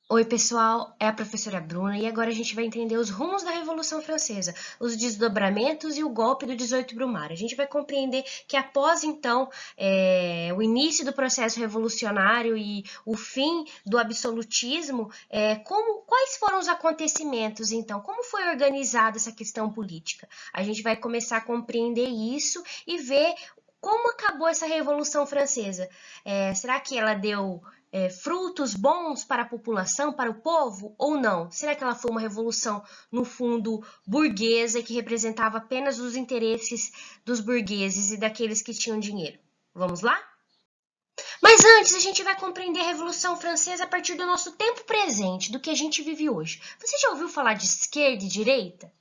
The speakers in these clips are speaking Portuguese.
Oi, pessoal, é a professora Bruna e agora a gente vai entender os rumos da Revolução Francesa, os desdobramentos e o golpe do 18 Brumário. A gente vai compreender que após, então, o início do processo revolucionário e o fim do absolutismo, quais foram os acontecimentos, então? Como foi organizada essa questão política? A gente vai começar a compreender isso e ver como acabou essa Revolução Francesa. Será que ela deu frutos bons para a população, para o povo, ou não? Será que ela foi uma revolução, no fundo, burguesa, que representava apenas os interesses dos burgueses e daqueles que tinham dinheiro? Vamos lá? Mas antes, a gente vai compreender a Revolução Francesa a partir do nosso tempo presente, do que a gente vive hoje. Você já ouviu falar de esquerda e direita?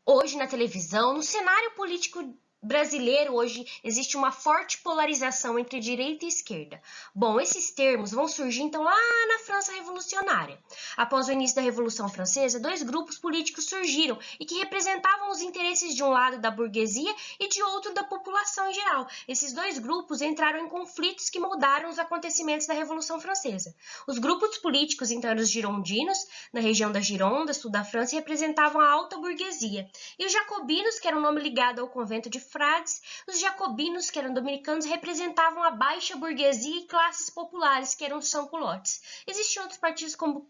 Hoje, na televisão, no cenário político brasileiro, hoje existe uma forte polarização entre direita e esquerda. Bom, esses termos vão surgir então lá na França Revolucionária. Após o início da Revolução Francesa, dois grupos políticos surgiram e que representavam os interesses de um lado da burguesia e de outro da população em geral. Esses dois grupos entraram em conflitos que moldaram os acontecimentos da Revolução Francesa. Os grupos políticos, então, eram os girondinos, na região da Gironda, sul da França, representavam a alta burguesia. E os jacobinos, que era um nome ligado ao convento de frades, os jacobinos, que eram dominicanos, representavam a baixa burguesia e classes populares, que eram os sans-culottes. Existiam outros partidos como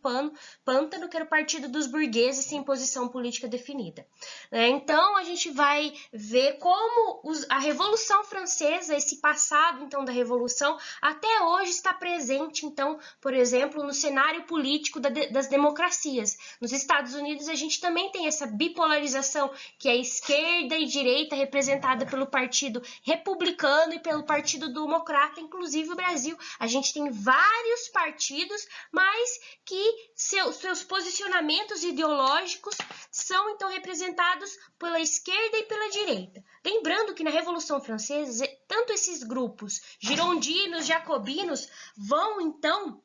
Pântano, que era o partido dos burgueses sem posição política definida. Então, a gente vai ver como a Revolução Francesa, esse passado, então, da Revolução, até hoje está presente, então, por exemplo, no cenário político das democracias. Nos Estados Unidos, a gente também tem essa bipolarização, que é esquerda e direita representada pelo Partido Republicano e pelo Partido Democrata. Inclusive o Brasil, a gente tem vários partidos, mas que seus posicionamentos ideológicos são então representados pela esquerda e pela direita. Lembrando que na Revolução Francesa, tanto esses grupos girondinos, jacobinos, vão então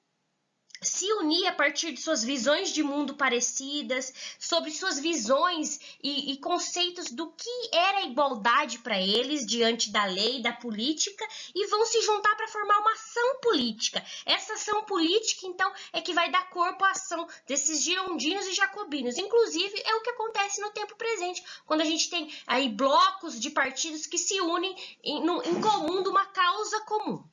se unir a partir de suas visões de mundo parecidas, sobre suas visões e conceitos do que era a igualdade para eles diante da lei, da política, e vão se juntar para formar uma ação política. Essa ação política, então, é que vai dar corpo à ação desses girondinos e jacobinos. Inclusive, é o que acontece no tempo presente, quando a gente tem aí blocos de partidos que se unem em comum, de uma causa comum.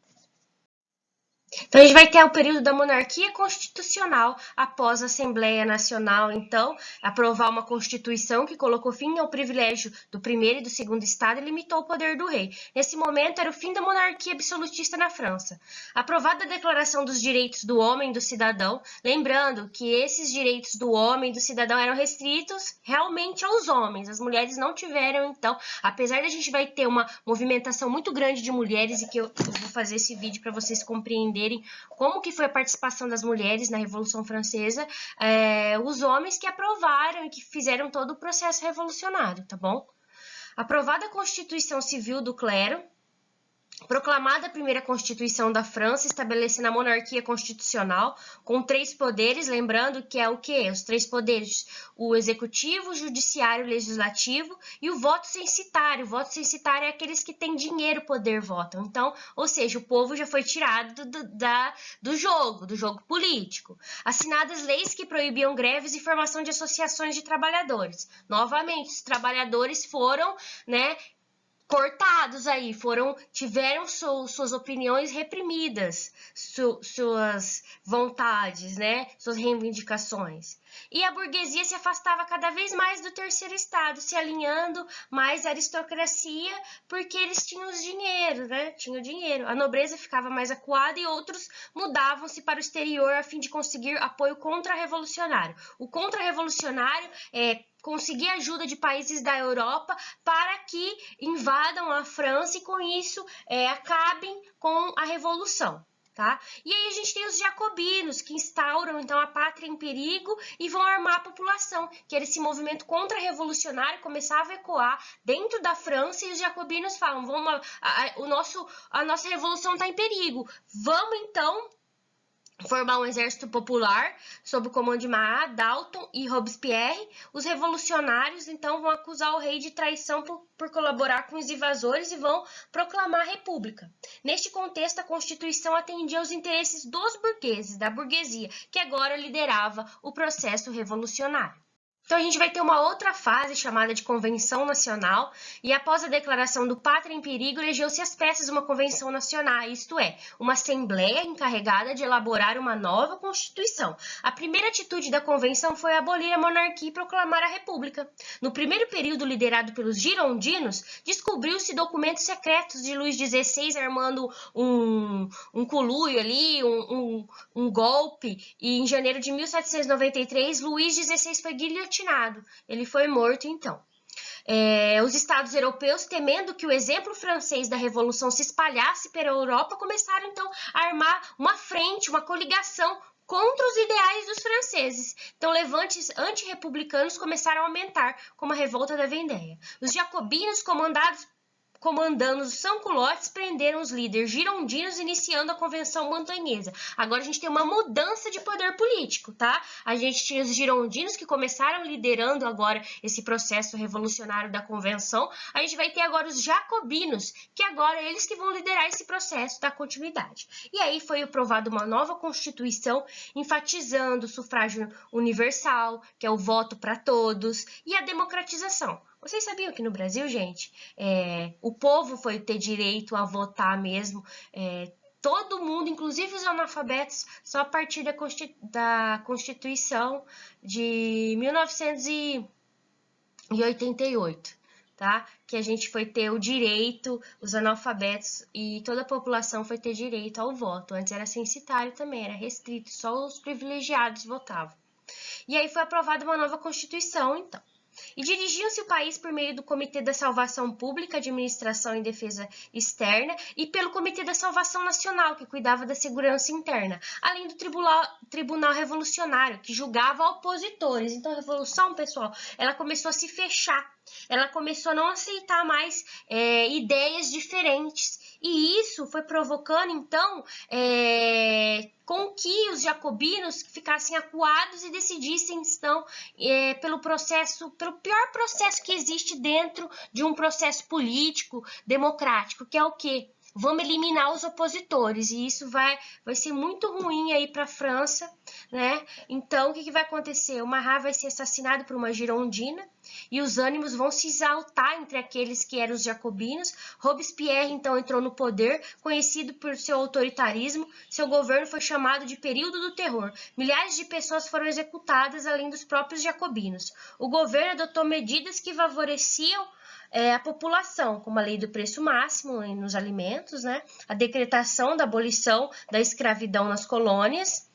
Então, a gente vai ter o período da monarquia constitucional após a Assembleia Nacional, então, aprovar uma Constituição que colocou fim ao privilégio do primeiro e do segundo Estado e limitou o poder do rei. Nesse momento, era o fim da monarquia absolutista na França. Aprovada a Declaração dos Direitos do Homem e do Cidadão, lembrando que esses direitos do homem e do cidadão eram restritos realmente aos homens. As mulheres não tiveram, então, apesar de a gente vai ter uma movimentação muito grande de mulheres, e que eu vou fazer esse vídeo para vocês compreenderem como que foi a participação das mulheres na Revolução Francesa, os homens que aprovaram e que fizeram todo o processo revolucionário, tá bom? Aprovada a Constituição Civil do Clero, proclamada a primeira Constituição da França, estabelecendo a monarquia constitucional com 3 poderes, lembrando que é o quê? Os 3 poderes, o executivo, o judiciário, o legislativo e o voto censitário. O voto censitário é aqueles que têm dinheiro poder votam. Então, ou seja, o povo já foi tirado do jogo político. Assinadas leis que proibiam greves e formação de associações de trabalhadores. Novamente, os trabalhadores foram, cortados aí, tiveram suas opiniões reprimidas, suas vontades, suas reivindicações. E a burguesia se afastava cada vez mais do terceiro estado, se alinhando mais à aristocracia, porque eles tinham dinheiro, Tinham dinheiro. A nobreza ficava mais acuada e outros mudavam-se para o exterior a fim de conseguir apoio contra-revolucionário. O contra-revolucionário é conseguir ajuda de países da Europa para que invadam a França e com isso acabem com a revolução. Tá? E aí a gente tem os jacobinos, que instauram então a pátria em perigo e vão armar a população, que era esse movimento contra-revolucionário, começava a ecoar dentro da França, e os jacobinos falam, a nossa revolução está em perigo, vamos então formar um exército popular sob o comando de Marat, Danton e Robespierre. Os revolucionários, então, vão acusar o rei de traição por colaborar com os invasores e vão proclamar a república. Neste contexto, a Constituição atendia aos interesses dos burgueses, da burguesia, que agora liderava o processo revolucionário. Então, a gente vai ter uma outra fase chamada de Convenção Nacional, e após a declaração do Pátria em Perigo, elegeu-se às pressas uma Convenção Nacional, isto é, uma Assembleia encarregada de elaborar uma nova Constituição. A primeira atitude da Convenção foi abolir a monarquia e proclamar a República. No primeiro período, liderado pelos girondinos, descobriu-se documentos secretos de Luís XVI armando um conluio ali, um golpe, e em janeiro de 1793, Luís XVI foi guilhotinado. Ele foi morto, então. Os estados europeus, temendo que o exemplo francês da Revolução se espalhasse pela Europa, começaram, então, a armar uma frente, uma coligação contra os ideais dos franceses. Então, levantes antirrepublicanos começaram a aumentar, como a Revolta da Vendéia. Os jacobinos, comandando os sans-culottes, prenderam os líderes girondinos, iniciando a Convenção Montanhesa. Agora a gente tem uma mudança de poder político, tá? A gente tinha os girondinos que começaram liderando agora esse processo revolucionário da Convenção. A gente vai ter agora os jacobinos, que agora eles que vão liderar esse processo da continuidade. E aí foi aprovada uma nova Constituição, enfatizando o sufrágio universal, que é o voto para todos, e a democratização. Vocês sabiam que no Brasil, gente, o povo foi ter direito a votar mesmo, todo mundo, inclusive os analfabetos, só a partir da Constituição de 1988, tá? Que a gente foi ter o direito, os analfabetos e toda a população foi ter direito ao voto. Antes era censitário também, era restrito, só os privilegiados votavam. E aí foi aprovada uma nova Constituição, então. E dirigiam-se o país por meio do Comitê da Salvação Pública, Administração e Defesa Externa, e pelo Comitê da Salvação Nacional, que cuidava da segurança interna, além do Tribunal Revolucionário, que julgava opositores. Então, a Revolução, pessoal, ela começou a se fechar, ela começou a não aceitar mais ideias diferentes. E isso foi provocando, então, com que os jacobinos ficassem acuados e decidissem, então, pelo pior processo que existe dentro de um processo político democrático, que é o quê? Vamos eliminar os opositores, e isso vai ser muito ruim aí para a França, né? Então, o que vai acontecer? O Marat vai ser assassinado por uma girondina, e os ânimos vão se exaltar entre aqueles que eram os jacobinos. Robespierre, então, entrou no poder, conhecido por seu autoritarismo. Seu governo foi chamado de período do terror. Milhares de pessoas foram executadas, além dos próprios jacobinos. O governo adotou medidas que favoreciam a população, como a lei do preço máximo nos alimentos, né? A decretação da abolição da escravidão nas colônias,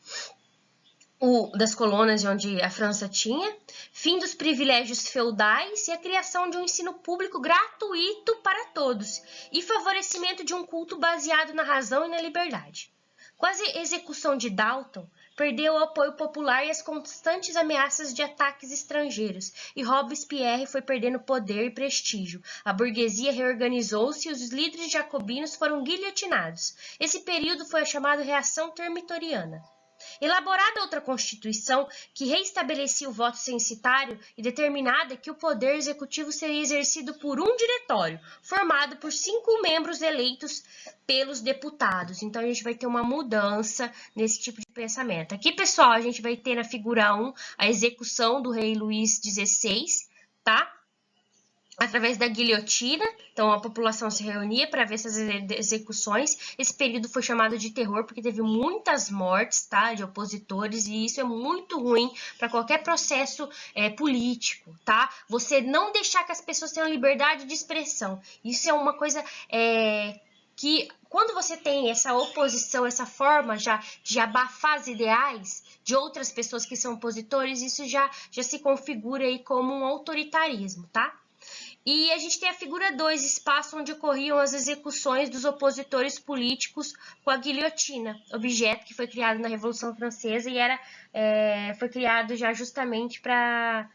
das colônias onde a França tinha, fim dos privilégios feudais e a criação de um ensino público gratuito para todos, e favorecimento de um culto baseado na razão e na liberdade. Com a execução de Danton, perdeu o apoio popular e as constantes ameaças de ataques estrangeiros, e Robespierre foi perdendo poder e prestígio. A burguesia reorganizou-se e os líderes jacobinos foram guilhotinados. Esse período foi chamado Reação Termitoriana. Elaborada outra Constituição que reestabelecia o voto censitário e determinada que o poder executivo seria exercido por um diretório, formado por 5 membros eleitos pelos deputados. Então, a gente vai ter uma mudança nesse tipo de pensamento. Aqui, pessoal, a gente vai ter na figura 1 a execução do rei Luís XVI, tá? Através da guilhotina, então a população se reunia para ver essas execuções. Esse período foi chamado de terror porque teve muitas mortes, tá, de opositores, e isso é muito ruim para qualquer processo político, tá? Você não deixar que as pessoas tenham liberdade de expressão. Isso é uma coisa que, quando você tem essa oposição, essa forma já de abafar os ideais de outras pessoas que são opositores, isso já se configura aí como um autoritarismo, tá? E a gente tem a figura 2, espaço onde ocorriam as execuções dos opositores políticos com a guilhotina, objeto que foi criado na Revolução Francesa e foi criado já justamente para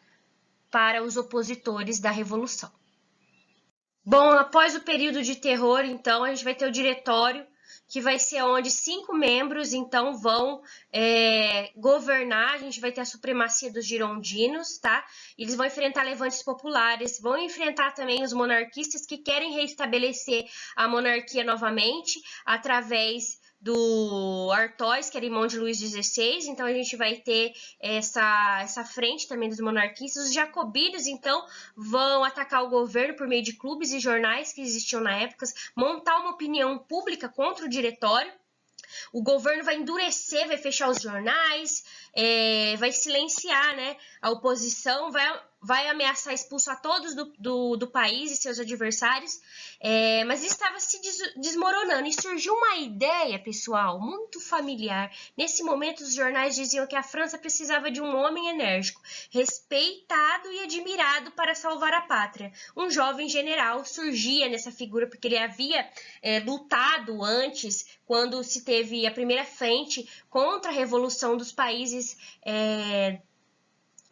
os opositores da Revolução. Bom, após o período de terror, então, a gente vai ter o diretório que vai ser onde 5 membros, então, vão governar. A gente vai ter a supremacia dos girondinos, tá? Eles vão enfrentar levantes populares, vão enfrentar também os monarquistas que querem restabelecer a monarquia novamente, através do Artois, que era irmão de Luís XVI, então a gente vai ter essa frente também dos monarquistas. Os jacobinos, então, vão atacar o governo por meio de clubes e jornais que existiam na época, montar uma opinião pública contra o diretório. O governo vai endurecer, vai fechar os jornais, vai silenciar, né, a oposição, vai ameaçar expulsar todos do país e seus adversários, mas estava se desmoronando. E surgiu uma ideia, pessoal, muito familiar. Nesse momento, os jornais diziam que a França precisava de um homem enérgico, respeitado e admirado para salvar a pátria. Um jovem general surgia nessa figura, porque ele havia lutado antes, quando se teve a primeira frente contra a revolução dos países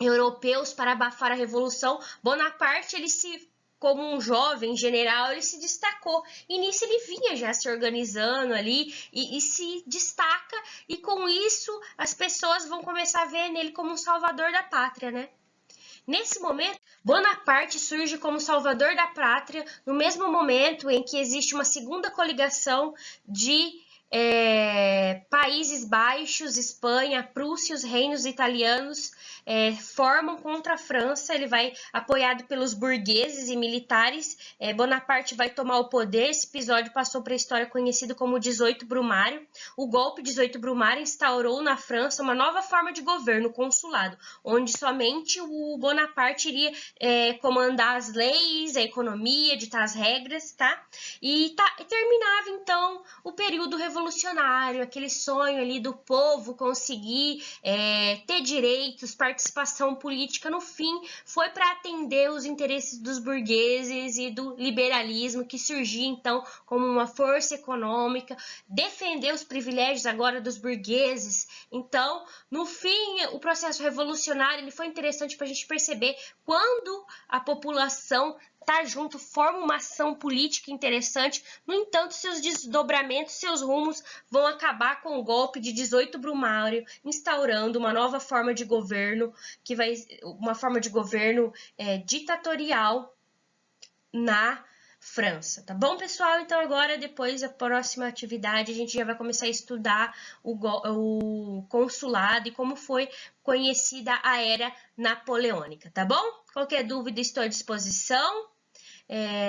europeus para abafar a revolução. Bonaparte, como um jovem general, ele se destacou, e nisso ele vinha já se organizando ali e se destaca, e com isso as pessoas vão começar a ver nele como um salvador da pátria, né? Nesse momento, Bonaparte surge como salvador da pátria, no mesmo momento em que existe uma segunda coligação de Países Baixos, Espanha, Prússia, os reinos italianos formam contra a França. Ele vai apoiado pelos burgueses e militares. Bonaparte vai tomar o poder. Esse episódio passou para a história conhecido como 18 Brumário. O golpe 18 Brumário instaurou na França uma nova forma de governo, consulado, onde somente o Bonaparte iria comandar as leis, a economia, ditar as regras, tá? E terminava então o período revolucionário, aquele sonho ali do povo conseguir ter direitos, participação política. No fim, foi para atender os interesses dos burgueses e do liberalismo, que surgia então como uma força econômica, defender os privilégios agora dos burgueses. Então, no fim, o processo revolucionário ele foi interessante para a gente perceber quando a população tá junto, forma uma ação política interessante. No entanto, seus desdobramentos, seus rumos vão acabar com o golpe de 18 Brumário, instaurando uma nova forma de governo, uma forma de governo ditatorial na França, tá bom, pessoal? Então agora, depois da próxima atividade, a gente já vai começar a estudar o consulado e como foi conhecida a Era Napoleônica, tá bom? Qualquer dúvida, estou à disposição.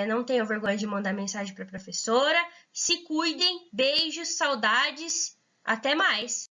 Não tenham vergonha de mandar mensagem para a professora. Se cuidem, beijos, saudades, até mais!